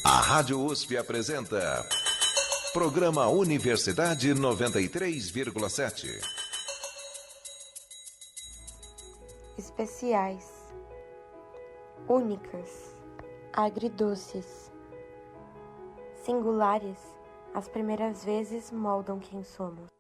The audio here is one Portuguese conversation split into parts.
A Rádio USP apresenta Programa Universidade 93,7. Especiais, únicas, agridoces, singulares, as primeiras vezes moldam quem somos.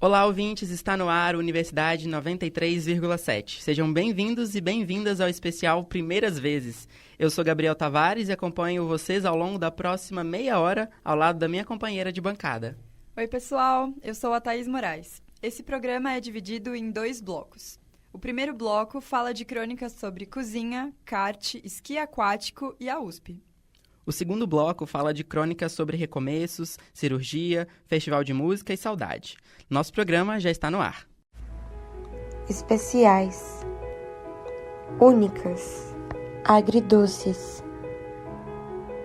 Olá, ouvintes, está no ar Universidade 93,7. Sejam bem-vindos e bem-vindas ao especial Primeiras Vezes. Eu sou Gabriel Tavares e acompanho vocês ao longo da próxima meia hora ao lado da minha companheira de bancada. Oi, pessoal, eu sou a Thaís Moraes. Esse programa é dividido em 2 blocos. O primeiro bloco fala de crônicas sobre cozinha, kart, esqui aquático e a USP. O segundo bloco fala de crônicas sobre recomeços, cirurgia, festival de música e saudade. Nosso programa já está no ar. Especiais, únicas, agridoces,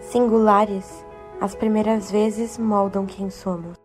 singulares, as primeiras vezes moldam quem somos.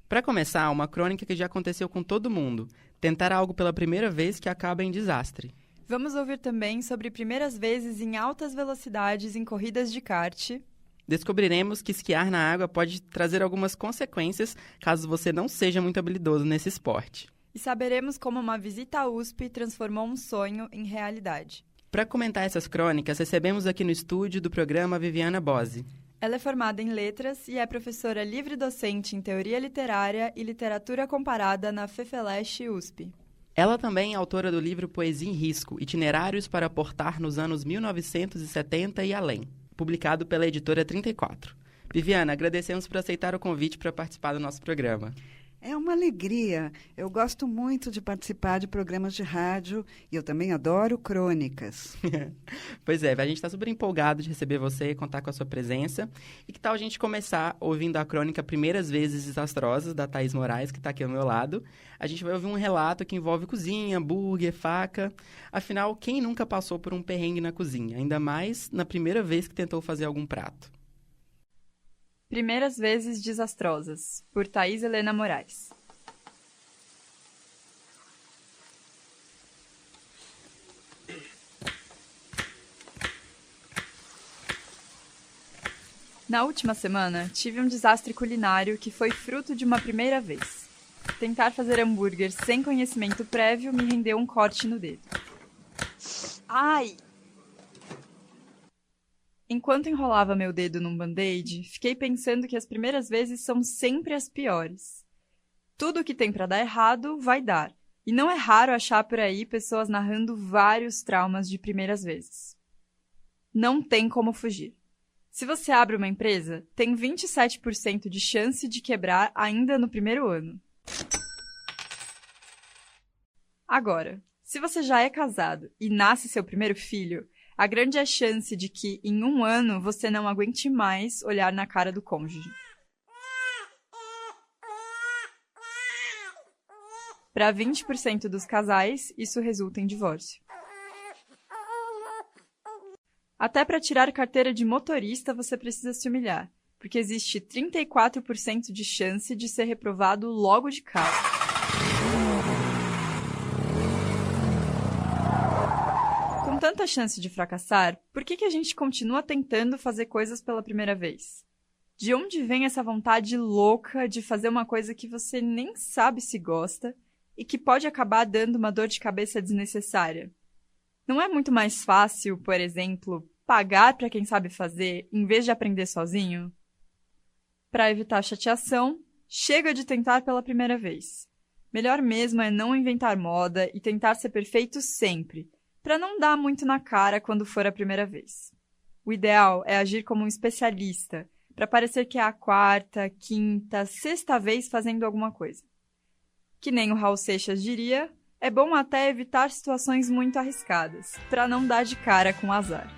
Para começar, uma crônica que já aconteceu com todo mundo. Tentar algo pela primeira vez que acaba em desastre. Vamos ouvir também sobre primeiras vezes em altas velocidades em corridas de kart. Descobriremos que esquiar na água pode trazer algumas consequências caso você não seja muito habilidoso nesse esporte. E saberemos como uma visita à USP transformou um sonho em realidade. Para comentar essas crônicas, recebemos aqui no estúdio do programa Viviana Bose. Ela é formada em letras e é professora livre-docente em teoria literária e literatura comparada na FEFELESH USP. Ela também é autora do livro Poesia em Risco, Itinerários para Portar nos anos 1970 e além, publicado pela editora 34. Viviana, agradecemos por aceitar o convite para participar do nosso programa. É uma alegria. Eu gosto muito de participar de programas de rádio e eu também adoro crônicas. Pois é, a gente está super empolgado de receber você e contar com a sua presença. E que tal a gente começar ouvindo a crônica Primeiras Vezes Desastrosas, da Thaís Moraes, que está aqui ao meu lado. A gente vai ouvir um relato que envolve cozinha, hambúrguer, faca. Afinal, quem nunca passou por um perrengue na cozinha? Ainda mais na primeira vez que tentou fazer algum prato. Primeiras Vezes Desastrosas, por Thaís Helena Moraes. Na última semana, tive um desastre culinário que foi fruto de uma primeira vez. Tentar fazer hambúrguer sem conhecimento prévio me rendeu um corte no dedo. Ai! Enquanto enrolava meu dedo num band-aid, fiquei pensando que as primeiras vezes são sempre as piores. Tudo que tem pra dar errado, vai dar. E não é raro achar por aí pessoas narrando vários traumas de primeiras vezes. Não tem como fugir. Se você abre uma empresa, tem 27% de chance de quebrar ainda no primeiro ano. Agora, se você já é casado e nasce seu primeiro filho, a grande é a chance de que, em um ano, você não aguente mais olhar na cara do cônjuge. Para 20% dos casais, isso resulta em divórcio. Até para tirar carteira de motorista, você precisa se humilhar, porque existe 34% de chance de ser reprovado logo de cara. Com tanta chance de fracassar, por que a gente continua tentando fazer coisas pela primeira vez? De onde vem essa vontade louca de fazer uma coisa que você nem sabe se gosta e que pode acabar dando uma dor de cabeça desnecessária? Não é muito mais fácil, por exemplo, pagar para quem sabe fazer em vez de aprender sozinho? Para evitar chateação, chega de tentar pela primeira vez. Melhor mesmo é não inventar moda e tentar ser perfeito sempre, para não dar muito na cara quando for a primeira vez. O ideal é agir como um especialista, para parecer que é a quarta, quinta, sexta vez fazendo alguma coisa. Que nem o Raul Seixas diria, é bom até evitar situações muito arriscadas, para não dar de cara com azar.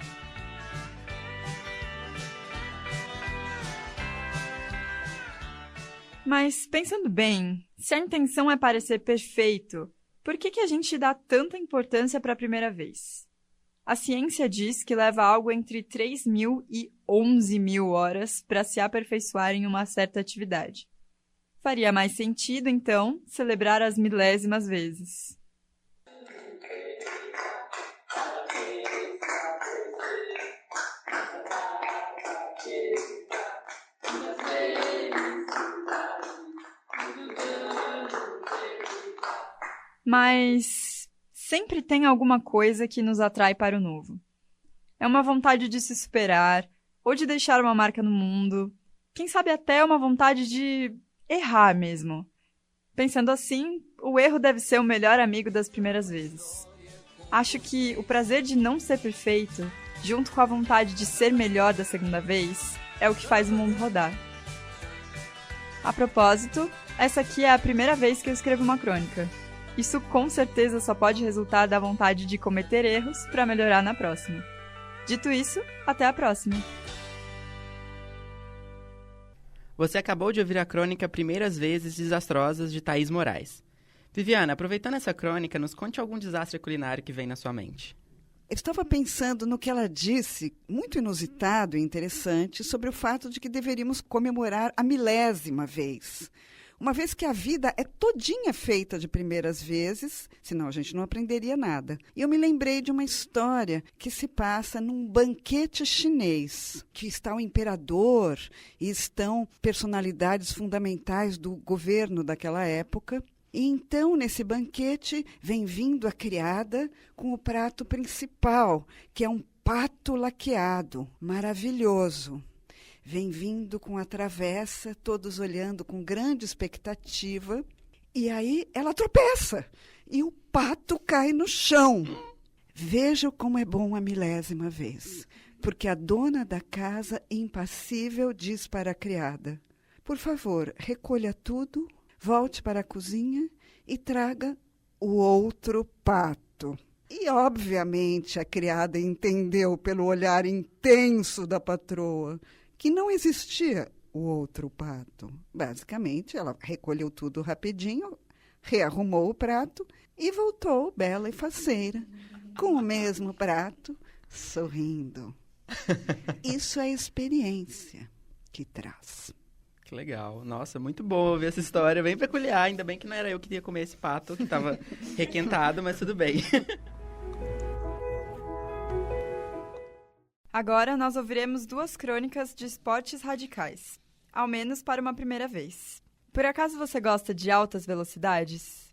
Mas, pensando bem, se a intenção é parecer perfeito, por que a gente dá tanta importância para a primeira vez? A ciência diz que leva algo entre 3.000 e 11.000 horas para se aperfeiçoar em uma certa atividade. Faria mais sentido, então, celebrar as milésimas vezes. Mas sempre tem alguma coisa que nos atrai para o novo. É uma vontade de se superar, ou de deixar uma marca no mundo. Quem sabe até uma vontade de errar mesmo. Pensando assim, o erro deve ser o melhor amigo das primeiras vezes. Acho que o prazer de não ser perfeito, junto com a vontade de ser melhor da segunda vez, é o que faz o mundo rodar. A propósito, essa aqui é a primeira vez que eu escrevo uma crônica. Isso com certeza só pode resultar da vontade de cometer erros para melhorar na próxima. Dito isso, até a próxima! Você acabou de ouvir a crônica Primeiras Vezes Desastrosas, de Thaís Moraes. Viviana, aproveitando essa crônica, nos conte algum desastre culinário que vem na sua mente. Eu estava pensando no que ela disse, muito inusitado e interessante, sobre o fato de que deveríamos comemorar a 1000ª vez. Uma vez que a vida é todinha feita de primeiras vezes, senão a gente não aprenderia nada. E eu me lembrei de uma história que se passa num banquete chinês, que está o imperador e estão personalidades fundamentais do governo daquela época. E então, nesse banquete, vem vindo a criada com o prato principal, que é um pato laqueado, maravilhoso. Vem vindo com a travessa, todos olhando com grande expectativa, e aí ela tropeça, e o pato cai no chão. Veja como é bom a 1000ª vez, porque a dona da casa, impassível, diz para a criada: por favor, recolha tudo, volte para a cozinha e traga o outro pato. E, obviamente, a criada entendeu pelo olhar intenso da patroa que não existia o outro pato. Basicamente, ela recolheu tudo rapidinho, rearrumou o prato e voltou bela e faceira, com o mesmo prato, sorrindo. Isso é experiência que traz. Que legal. Nossa, muito bom ouvir essa história, bem peculiar. Ainda bem que não era eu que ia comer esse pato, que estava requentado, mas tudo bem. Agora nós ouviremos 2 crônicas de esportes radicais, ao menos para uma primeira vez. Por acaso você gosta de altas velocidades?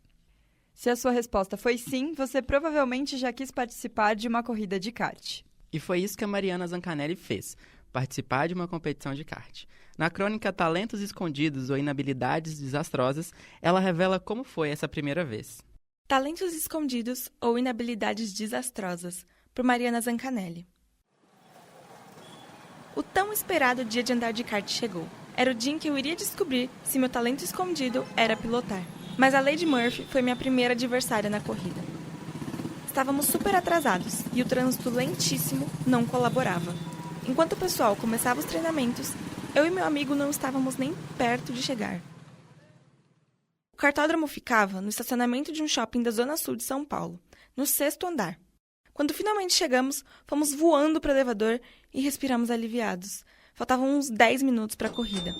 Se a sua resposta foi sim, você provavelmente já quis participar de uma corrida de kart. E foi isso que a Mariana Zancanelli fez, participar de uma competição de kart. Na crônica Talentos Escondidos ou Inabilidades Desastrosas, ela revela como foi essa primeira vez. Talentos Escondidos ou Inabilidades Desastrosas, por Mariana Zancanelli. O tão esperado dia de andar de kart chegou. Era o dia em que eu iria descobrir se meu talento escondido era pilotar. Mas a Lady Murphy foi minha primeira adversária na corrida. Estávamos super atrasados e o trânsito lentíssimo não colaborava. Enquanto o pessoal começava os treinamentos, eu e meu amigo não estávamos nem perto de chegar. O kartódromo ficava no estacionamento de um shopping da Zona Sul de São Paulo, no 6º andar. Quando finalmente chegamos, fomos voando para o elevador e respiramos aliviados. Faltavam uns 10 minutos para a corrida.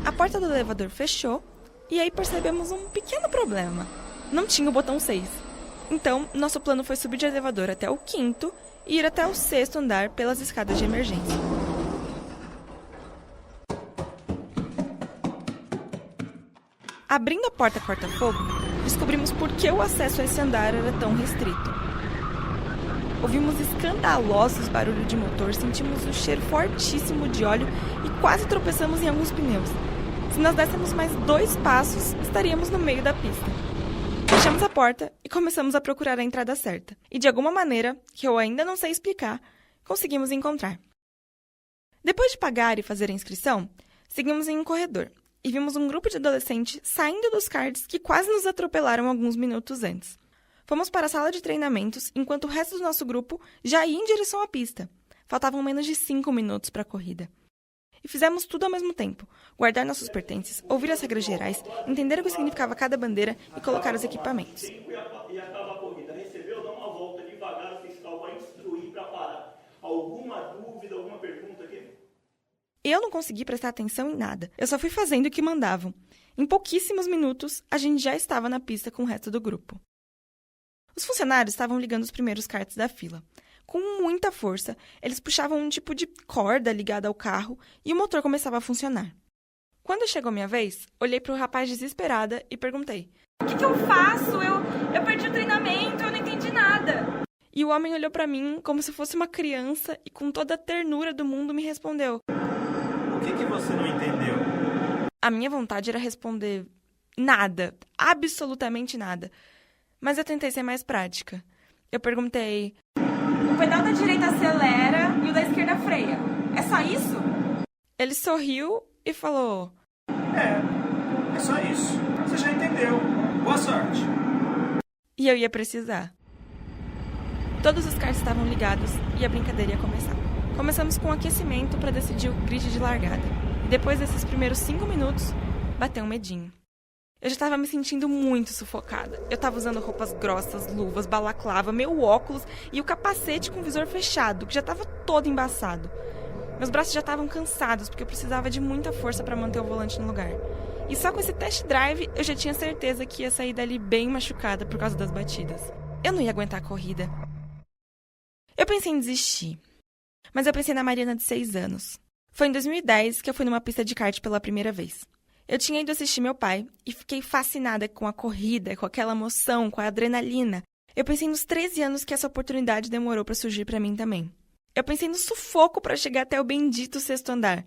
A porta do elevador fechou e aí percebemos um pequeno problema. Não tinha o botão 6. Então, nosso plano foi subir de elevador até o 5º e ir até o 6º andar pelas escadas de emergência. Abrindo a porta corta-fogo, descobrimos por que o acesso a esse andar era tão restrito. Ouvimos escandalosos barulhos de motor, sentimos o cheiro fortíssimo de óleo e quase tropeçamos em alguns pneus. Se nós dessemos mais 2 passos, estaríamos no meio da pista. Fechamos a porta e começamos a procurar a entrada certa. E de alguma maneira, que eu ainda não sei explicar, conseguimos encontrar. Depois de pagar e fazer a inscrição, seguimos em um corredor e vimos um grupo de adolescentes saindo dos karts que quase nos atropelaram alguns minutos antes. Fomos para a sala de treinamentos, enquanto o resto do nosso grupo já ia em direção à pista. Faltavam menos de 5 minutos para a corrida. E fizemos tudo ao mesmo tempo. Guardar nossos pertences, ouvir as regras gerais, entender o que significava cada bandeira e colocar os equipamentos. E acaba a corrida. Recebeu, dá uma volta devagar, o fiscal vai instruir para parar. Alguma dúvida, alguma pergunta aqui? Eu não consegui prestar atenção em nada. Eu só fui fazendo o que mandavam. Em pouquíssimos minutos, a gente já estava na pista com o resto do grupo. Os funcionários estavam ligando os primeiros karts da fila. Com muita força, eles puxavam um tipo de corda ligada ao carro e o motor começava a funcionar. Quando chegou minha vez, olhei pro rapaz desesperada e perguntei: o que eu faço? Eu perdi o treinamento, eu não entendi nada. E o homem olhou pra mim como se fosse uma criança e com toda a ternura do mundo me respondeu: O que você não entendeu? A minha vontade era responder nada, absolutamente nada. Mas eu tentei ser mais prática. Eu perguntei: o pedal da direita acelera e o da esquerda freia. É só isso? Ele sorriu e falou: É só isso. Você já entendeu. Boa sorte. E eu ia precisar. Todos os karts estavam ligados e a brincadeira ia começar. Começamos com um aquecimento para decidir o grid de largada. E depois desses primeiros 5 minutos, bateu um medinho. Eu já estava me sentindo muito sufocada. Eu estava usando roupas grossas, luvas, balaclava, meu óculos e o capacete com o visor fechado, que já estava todo embaçado. Meus braços já estavam cansados, porque eu precisava de muita força para manter o volante no lugar. E só com esse test drive, eu já tinha certeza que ia sair dali bem machucada por causa das batidas. Eu não ia aguentar a corrida. Eu pensei em desistir. Mas eu pensei na Mariana de 6 anos. Foi em 2010 que eu fui numa pista de kart pela primeira vez. Eu tinha ido assistir meu pai e fiquei fascinada com a corrida, com aquela emoção, com a adrenalina. Eu pensei nos 13 anos que essa oportunidade demorou para surgir para mim também. Eu pensei no sufoco para chegar até o bendito 6º andar.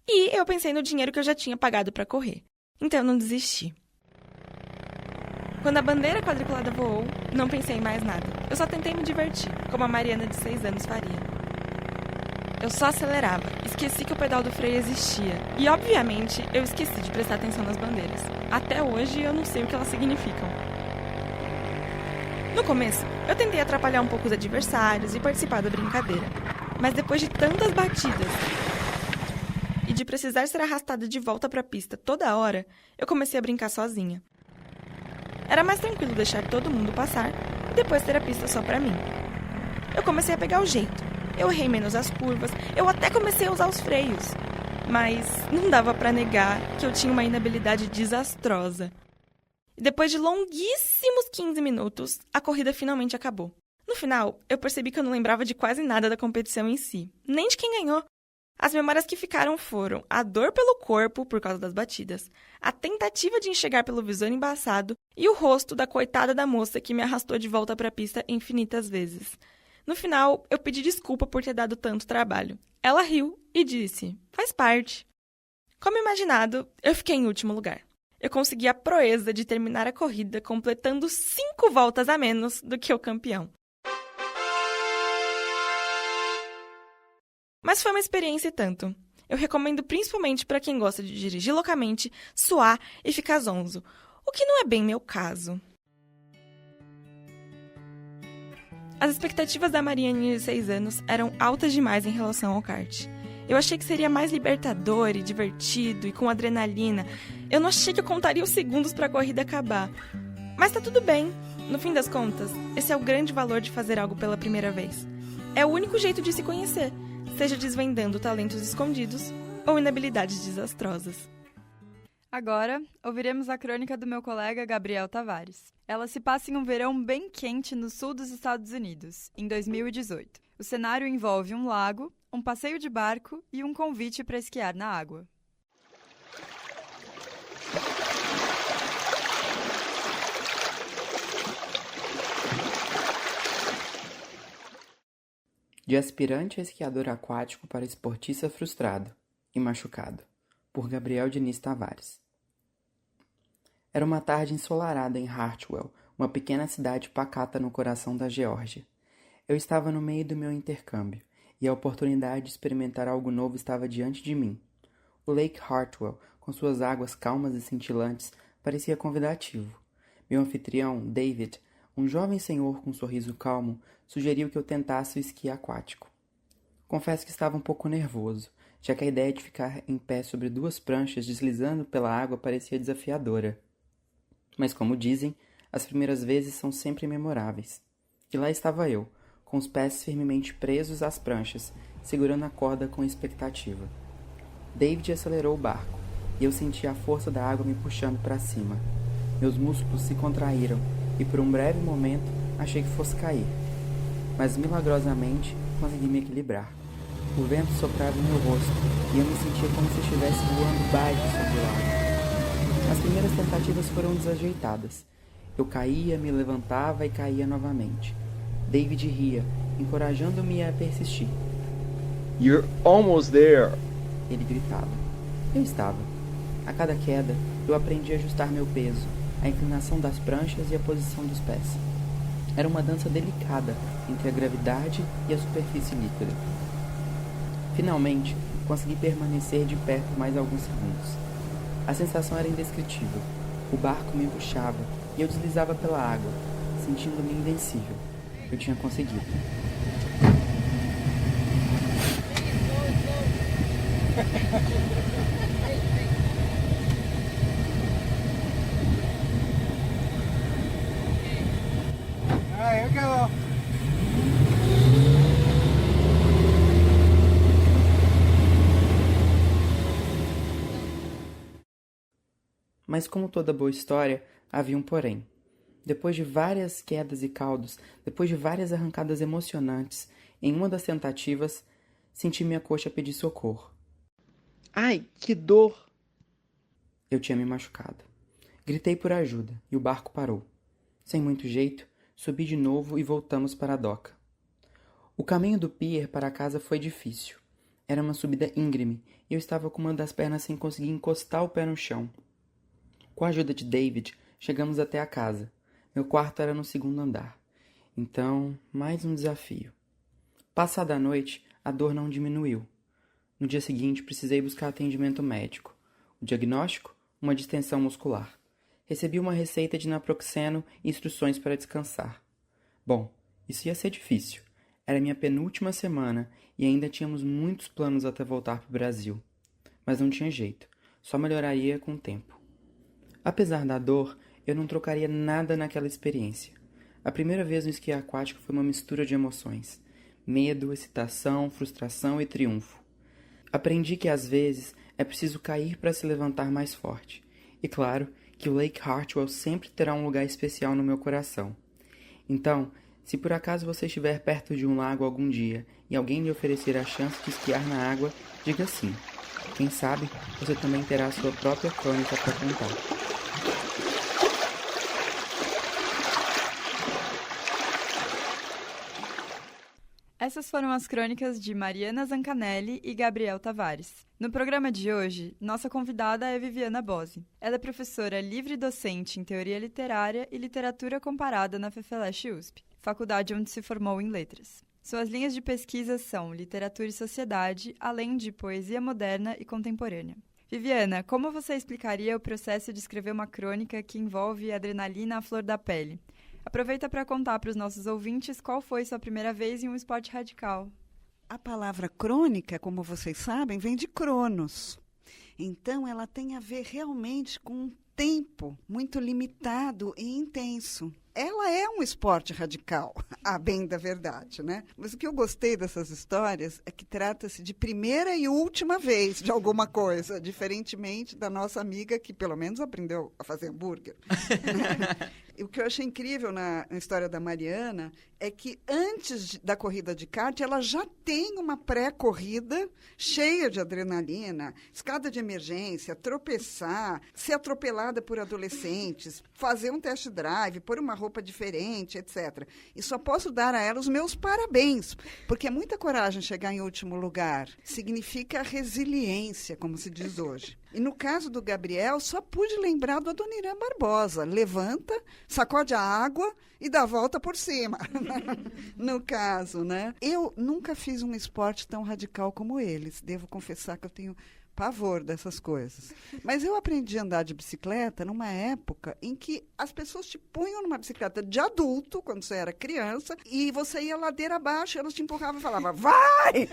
E eu pensei no dinheiro que eu já tinha pagado para correr. Então eu não desisti. Quando a bandeira quadriculada voou, não pensei em mais nada. Eu só tentei me divertir, como a Mariana de 6 anos faria. Eu só acelerava, esqueci que o pedal do freio existia. E, obviamente, eu esqueci de prestar atenção nas bandeiras. Até hoje, eu não sei o que elas significam. No começo, eu tentei atrapalhar um pouco os adversários e participar da brincadeira. Mas depois de tantas batidas e de precisar ser arrastada de volta para a pista toda hora, eu comecei a brincar sozinha. Era mais tranquilo deixar todo mundo passar e depois ter a pista só para mim. Eu comecei a pegar o jeito. Eu errei menos as curvas, eu até comecei a usar os freios. Mas não dava para negar que eu tinha uma inabilidade desastrosa. E depois de longuíssimos 15 minutos, a corrida finalmente acabou. No final, eu percebi que eu não lembrava de quase nada da competição em si, nem de quem ganhou. As memórias que ficaram foram a dor pelo corpo por causa das batidas, a tentativa de enxergar pelo visor embaçado e o rosto da coitada da moça que me arrastou de volta para a pista infinitas vezes. No final, eu pedi desculpa por ter dado tanto trabalho. Ela riu e disse: faz parte. Como imaginado, eu fiquei em último lugar. Eu consegui a proeza de terminar a corrida completando 5 voltas a menos do que o campeão. Mas foi uma experiência e tanto. Eu recomendo principalmente para quem gosta de dirigir loucamente, suar e ficar zonzo, o que não é bem meu caso. As expectativas da Mariane de 6 anos eram altas demais em relação ao kart. Eu achei que seria mais libertador e divertido e com adrenalina. Eu não achei que eu contaria os segundos para a corrida acabar. Mas tá tudo bem. No fim das contas, esse é o grande valor de fazer algo pela primeira vez. É o único jeito de se conhecer, seja desvendando talentos escondidos ou inabilidades desastrosas. Agora, ouviremos a crônica do meu colega Gabriel Tavares. Ela se passa em um verão bem quente no sul dos Estados Unidos, em 2018. O cenário envolve um lago, um passeio de barco e um convite para esquiar na água. De aspirante a esquiador aquático para esportista frustrado e machucado, por Gabriel Diniz Tavares. Era uma tarde ensolarada em Hartwell, uma pequena cidade pacata no coração da Geórgia. Eu estava no meio do meu intercâmbio, e a oportunidade de experimentar algo novo estava diante de mim. O Lake Hartwell, com suas águas calmas e cintilantes, parecia convidativo. Meu anfitrião, David, um jovem senhor com um sorriso calmo, sugeriu que eu tentasse o esqui aquático. Confesso que estava um pouco nervoso, já que a ideia de ficar em pé sobre 2 pranchas deslizando pela água parecia desafiadora. Mas, como dizem, as primeiras vezes são sempre memoráveis. E lá estava eu, com os pés firmemente presos às pranchas, segurando a corda com expectativa. David acelerou o barco, e eu senti a força da água me puxando para cima. Meus músculos se contraíram, e por um breve momento achei que fosse cair. Mas, milagrosamente, consegui me equilibrar. O vento soprava em meu rosto e eu me sentia como se estivesse voando baixo sobre o lago. As primeiras tentativas foram desajeitadas. Eu caía, me levantava e caía novamente. David ria, encorajando-me a persistir. You're almost there. Ele gritava. Eu estava. A cada queda, eu aprendi a ajustar meu peso, a inclinação das pranchas e a posição dos pés. Era uma dança delicada entre a gravidade e a superfície líquida. Finalmente, consegui permanecer de pé por mais alguns segundos. A sensação era indescritível. O barco me puxava e eu deslizava pela água, sentindo-me invencível. Eu tinha conseguido. Here we go. Mas como toda boa história, havia um porém. Depois de várias quedas e caudos, depois de várias arrancadas emocionantes, em uma das tentativas, senti minha coxa pedir socorro. Ai, que dor! Eu tinha me machucado. Gritei por ajuda e o barco parou. Sem muito jeito, subi de novo e voltamos para a doca. O caminho do pier para casa foi difícil. Era uma subida íngreme e eu estava com uma das pernas sem conseguir encostar o pé no chão. Com a ajuda de David, chegamos até a casa. Meu quarto era no segundo andar. Então, mais um desafio. Passada a noite, a dor não diminuiu. No dia seguinte, precisei buscar atendimento médico. O diagnóstico? Uma distensão muscular. Recebi uma receita de naproxeno e instruções para descansar. Bom, isso ia ser difícil. Era minha penúltima semana e ainda tínhamos muitos planos até voltar para o Brasil. Mas não tinha jeito. Só melhoraria com o tempo. Apesar da dor, eu não trocaria nada naquela experiência. A primeira vez no esqui aquático foi uma mistura de emoções. Medo, excitação, frustração e triunfo. Aprendi que às vezes é preciso cair para se levantar mais forte. E claro que o Lake Hartwell sempre terá um lugar especial no meu coração. Então, se por acaso você estiver perto de um lago algum dia e alguém lhe oferecer a chance de esquiar na água, diga sim. Quem sabe, você também terá a sua própria crônica para contar. Essas foram as crônicas de Mariana Zancanelli e Gabriel Tavares. No programa de hoje, nossa convidada é Viviana Bose. Ela é professora livre-docente em Teoria Literária e Literatura Comparada na FEFELESH-USP, faculdade onde se formou em Letras. Suas linhas de pesquisa são literatura e sociedade, além de poesia moderna e contemporânea. Viviana, como você explicaria o processo de escrever uma crônica que envolve adrenalina à flor da pele? Aproveita para contar para os nossos ouvintes qual foi sua primeira vez em um esporte radical. A palavra crônica, como vocês sabem, vem de Cronos. Então, ela tem a ver realmente com um tempo muito limitado e intenso. Ela é um esporte radical, a bem da verdade, né? Mas o que eu gostei dessas histórias é que trata-se de primeira e última vez de alguma coisa, diferentemente da nossa amiga que pelo menos aprendeu a fazer hambúrguer. E o que eu achei incrível na história da Mariana é que antes da corrida de kart, ela já tem uma pré-corrida cheia de adrenalina, escada de emergência, tropeçar, ser atropelada por adolescentes, fazer um test drive, pôr uma roupa diferente, etc. E só posso dar a ela os meus parabéns, porque é muita coragem chegar em último lugar. Significa resiliência, como se diz hoje. E no caso do Gabriel, só pude lembrar do Adoniran Barbosa. Levanta, sacode a água e dá a volta por cima. No caso, né? Eu nunca fiz um esporte tão radical como eles. Devo confessar que eu tenho pavor dessas coisas. Mas eu aprendi a andar de bicicleta numa época em que as pessoas te punham numa bicicleta de adulto, quando você era criança, e você ia ladeira abaixo, elas te empurravam e falavam, vai!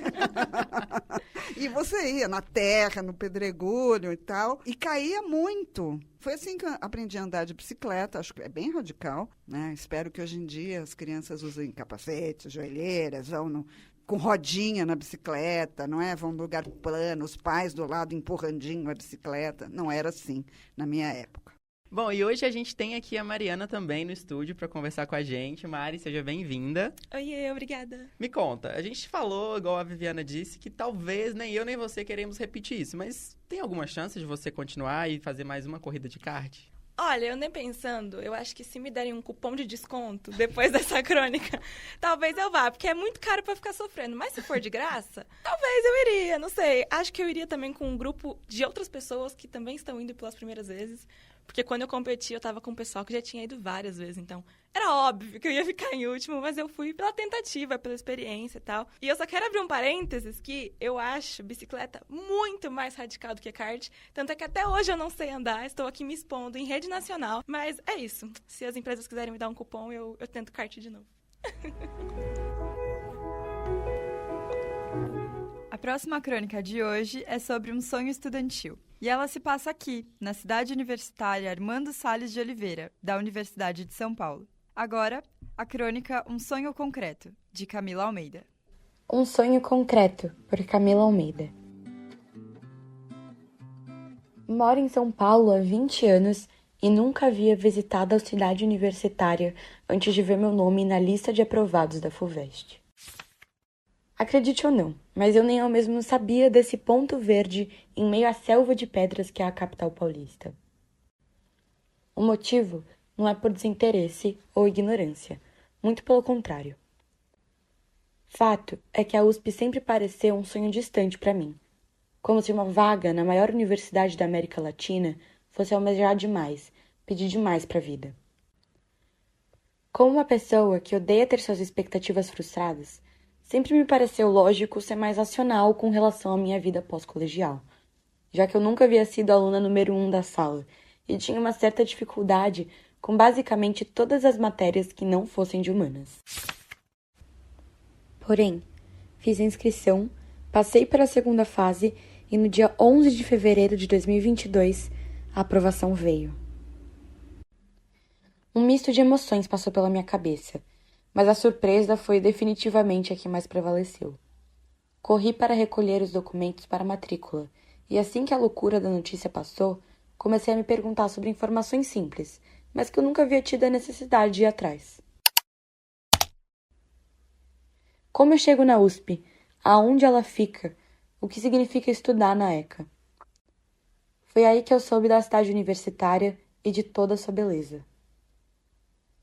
E você ia na terra, no pedregulho e tal, e caía muito. Foi assim que eu aprendi a andar de bicicleta, acho que é bem radical, né? Espero que hoje em dia as crianças usem capacetes, joelheiras, vão com rodinha na bicicleta, não é? Vão no lugar plano, os pais do lado empurrandinho a bicicleta. Não era assim na minha época. Bom, e hoje a gente tem aqui a Mariana também no estúdio para conversar com a gente. Mari, seja bem-vinda. Oiê, obrigada. Me conta, a gente falou, igual a Viviana disse, que talvez nem eu nem você queremos repetir isso, mas tem alguma chance de você continuar e fazer mais uma corrida de kart? Olha, eu nem pensando, eu acho que se me derem um cupom de desconto depois dessa crônica, talvez eu vá, porque é muito caro pra ficar sofrendo. Mas se for de graça, talvez eu iria, não sei. Acho que eu iria também com um grupo de outras pessoas que também estão indo pelas primeiras vezes. Porque quando eu competi, eu tava com um pessoal que já tinha ido várias vezes, então era óbvio que eu ia ficar em último, mas eu fui pela tentativa, pela experiência e tal. E eu só quero abrir um parênteses que eu acho bicicleta muito mais radical do que kart, tanto é que até hoje eu não sei andar, estou aqui me expondo em rede nacional, mas é isso. Se as empresas quiserem me dar um cupom, eu tento kart de novo. A próxima crônica de hoje é sobre um sonho estudantil. E ela se passa aqui, na cidade universitária Armando Salles de Oliveira, da Universidade de São Paulo. Agora, a crônica Um Sonho Concreto, de Camila Almeida. Um sonho concreto, por Camila Almeida. Moro em São Paulo há 20 anos e nunca havia visitado a cidade universitária antes de ver meu nome na lista de aprovados da FUVEST. Acredite ou não, mas eu nem eu mesmo sabia desse ponto verde em meio à selva de pedras que é a capital paulista. O motivo não é por desinteresse ou ignorância, muito pelo contrário. Fato é que a USP sempre pareceu um sonho distante para mim, como se uma vaga na maior universidade da América Latina fosse almejar demais, pedir demais para a vida. Como uma pessoa que odeia ter suas expectativas frustradas, sempre me pareceu lógico ser mais racional com relação à minha vida pós-colegial, já que eu nunca havia sido aluna número 1 da sala e tinha uma certa dificuldade com basicamente todas as matérias que não fossem de humanas. Porém, fiz a inscrição, passei para a segunda fase e no dia 11 de fevereiro de 2022, a aprovação veio. Um misto de emoções passou pela minha cabeça, mas a surpresa foi definitivamente a que mais prevaleceu. Corri para recolher os documentos para a matrícula, e assim que a loucura da notícia passou, comecei a me perguntar sobre informações simples, mas que eu nunca havia tido a necessidade de ir atrás. Como eu chego na USP? Aonde ela fica? O que significa estudar na ECA? Foi aí que eu soube da cidade universitária e de toda a sua beleza.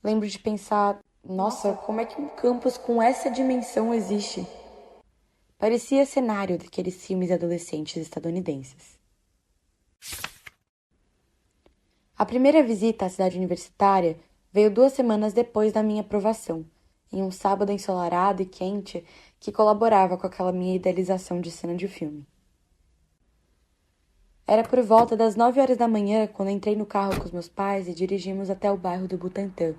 Lembro de pensar, nossa, como é que um campus com essa dimensão existe? Parecia cenário daqueles filmes adolescentes estadunidenses. A primeira visita à cidade universitária veio 2 semanas depois da minha aprovação, em um sábado ensolarado e quente que colaborava com aquela minha idealização de cena de filme. Era por volta das 9 horas da manhã quando entrei no carro com os meus pais e dirigimos até o bairro do Butantã,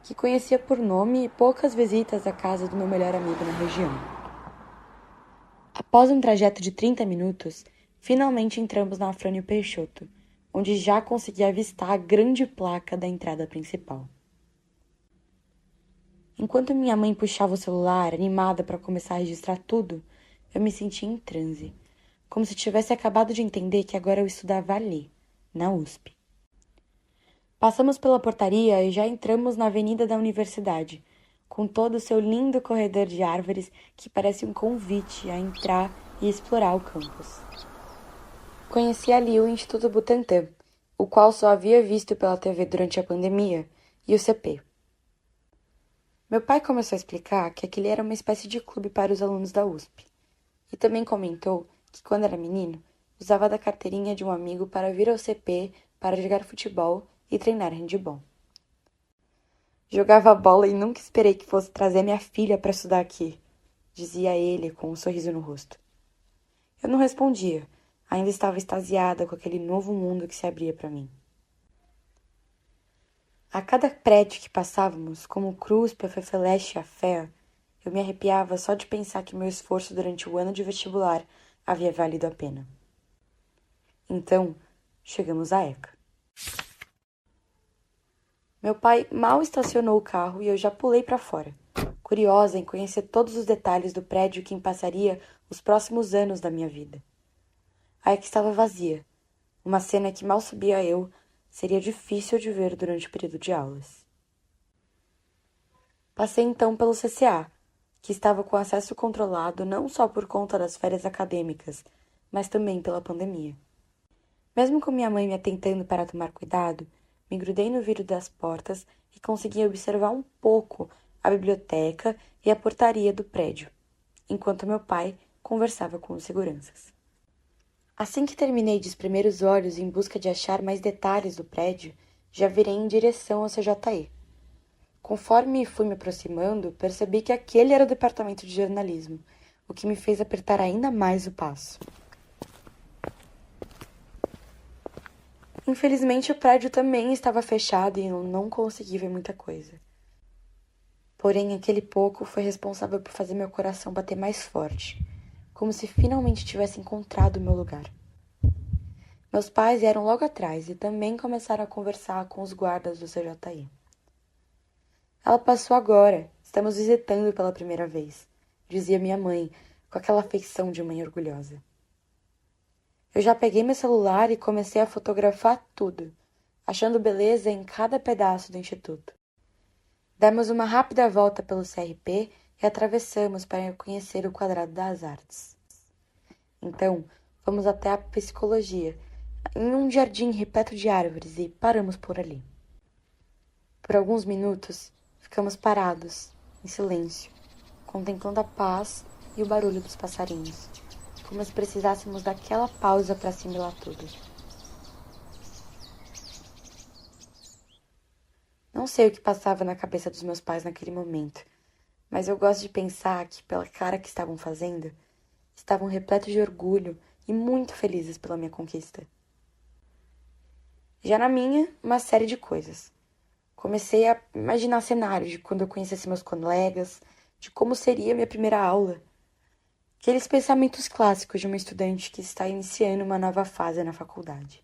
que conhecia por nome e poucas visitas à casa do meu melhor amigo na região. Após um trajeto de 30 minutos, finalmente entramos na Afrânio Peixoto, onde já consegui avistar a grande placa da entrada principal. Enquanto minha mãe puxava o celular, animada para começar a registrar tudo, eu me sentia em transe, como se tivesse acabado de entender que agora eu estudava ali, na USP. Passamos pela portaria e já entramos na avenida da universidade, com todo o seu lindo corredor de árvores que parece um convite a entrar e explorar o campus. Conheci ali o Instituto Butantã, o qual só havia visto pela TV durante a pandemia, e o CP. Meu pai começou a explicar que aquele era uma espécie de clube para os alunos da USP, e também comentou que, quando era menino, usava da carteirinha de um amigo para vir ao CP para jogar futebol e treinar handebol. Jogava bola e nunca esperei que fosse trazer minha filha para estudar aqui, dizia ele com um sorriso no rosto. Eu não respondia, ainda estava extasiada com aquele novo mundo que se abria para mim. A cada prédio que passávamos, como o CRUSP, a FEFELESH e a FEA, eu me arrepiava só de pensar que meu esforço durante o ano de vestibular havia valido a pena. Então, chegamos à ECA. Meu pai mal estacionou o carro e eu já pulei para fora, curiosa em conhecer todos os detalhes do prédio que passaria os próximos anos da minha vida. A ECA estava vazia, uma cena que mal sabia eu, seria difícil de ver durante o período de aulas. Passei então pelo CCA, que estava com acesso controlado não só por conta das férias acadêmicas, mas também pela pandemia. Mesmo com minha mãe me atentando para tomar cuidado, me grudei no vidro das portas e consegui observar um pouco a biblioteca e a portaria do prédio, enquanto meu pai conversava com os seguranças. Assim que terminei de espremer os olhos em busca de achar mais detalhes do prédio, já virei em direção ao CJE. Conforme fui me aproximando, percebi que aquele era o departamento de jornalismo, o que me fez apertar ainda mais o passo. Infelizmente, o prédio também estava fechado e eu não consegui ver muita coisa. Porém, aquele pouco foi responsável por fazer meu coração bater mais forte, como se finalmente tivesse encontrado o meu lugar. Meus pais vieram logo atrás e também começaram a conversar com os guardas do CJE. Ela passou agora, estamos visitando pela primeira vez, dizia minha mãe, com aquela afeição de mãe orgulhosa. Eu já peguei meu celular e comecei a fotografar tudo, achando beleza em cada pedaço do instituto. Demos uma rápida volta pelo CRP e atravessamos para conhecer o Quadrado das Artes. Então, fomos até a psicologia, em um jardim repleto de árvores, e paramos por ali. Por alguns minutos, ficamos parados, em silêncio, contemplando a paz e o barulho dos passarinhos, como se precisássemos daquela pausa para assimilar tudo. Não sei o que passava na cabeça dos meus pais naquele momento, mas eu gosto de pensar que, pela cara que estavam fazendo, estavam repletos de orgulho e muito felizes pela minha conquista. Já na minha, uma série de coisas. Comecei a imaginar cenários de quando eu conhecesse meus colegas, de como seria minha primeira aula. Aqueles pensamentos clássicos de uma estudante que está iniciando uma nova fase na faculdade.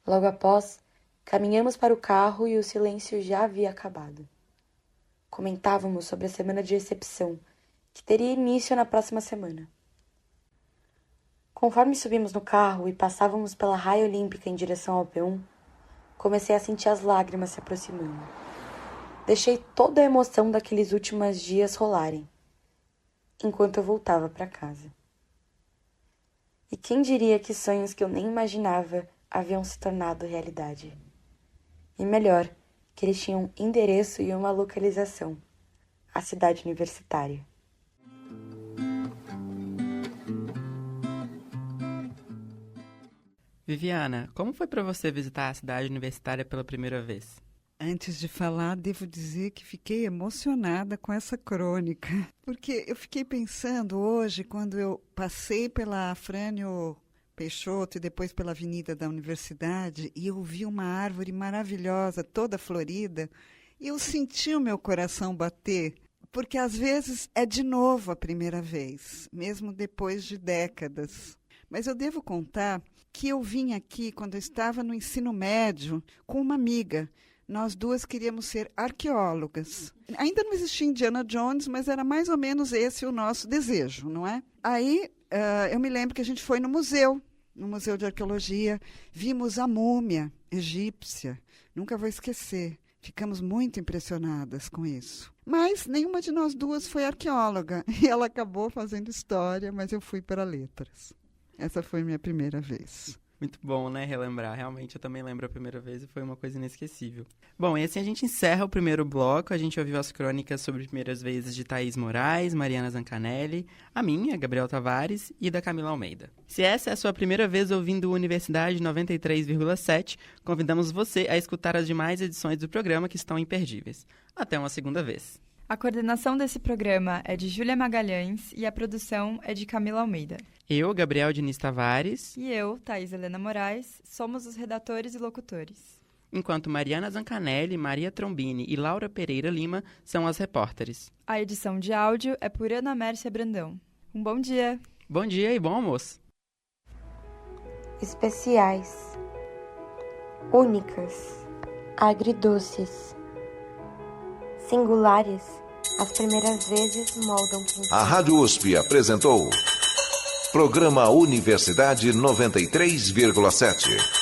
Logo após, caminhamos para o carro e o silêncio já havia acabado. Comentávamos sobre a semana de recepção, que teria início na próxima semana. Conforme subimos no carro e passávamos pela raia olímpica em direção ao P1, comecei a sentir as lágrimas se aproximando. Deixei toda a emoção daqueles últimos dias rolarem, enquanto eu voltava para casa. E quem diria que sonhos que eu nem imaginava haviam se tornado realidade? E melhor, que eles tinham um endereço e uma localização: a cidade universitária. Viviana, como foi para você visitar a cidade universitária pela primeira vez? Antes de falar, devo dizer que fiquei emocionada com essa crônica, porque eu fiquei pensando hoje, quando eu passei pela Afrânio Peixoto e depois pela Avenida da Universidade, e eu vi uma árvore maravilhosa, toda florida, e eu senti o meu coração bater, porque às vezes é de novo a primeira vez, mesmo depois de décadas. Mas eu devo contar que eu vim aqui quando eu estava no ensino médio com uma amiga. Nós duas queríamos ser arqueólogas. Ainda não existia Indiana Jones, mas era mais ou menos esse o nosso desejo, não é? Aí eu me lembro que a gente foi no Museu de Arqueologia, vimos a múmia egípcia. Nunca vou esquecer. Ficamos muito impressionadas com isso. Mas nenhuma de nós duas foi arqueóloga. E ela acabou fazendo história, mas eu fui para letras. Essa foi minha primeira vez. Muito bom, né, relembrar. Realmente, eu também lembro a primeira vez e foi uma coisa inesquecível. Bom, e assim a gente encerra o primeiro bloco. A gente ouviu as crônicas sobre primeiras vezes de Thaís Moraes, Mariana Zancanelli, a minha, Gabriel Tavares, e da Camila Almeida. Se essa é a sua primeira vez ouvindo Universidade 93,7, convidamos você a escutar as demais edições do programa que estão imperdíveis. Até uma segunda vez. A coordenação desse programa é de Júlia Magalhães e a produção é de Camila Almeida. Eu, Gabriel Diniz Tavares. E eu, Thaís Helena Moraes, somos os redatores e locutores. Enquanto Mariana Zancanelli, Maria Trombini e Laura Pereira Lima são as repórteres. A edição de áudio é por Ana Mércia Brandão. Um bom dia! Bom dia e bom almoço! Especiais, únicas, agridoces, singulares, as primeiras vezes moldam quem... A Rádio USP apresentou Programa Universidade 93,7.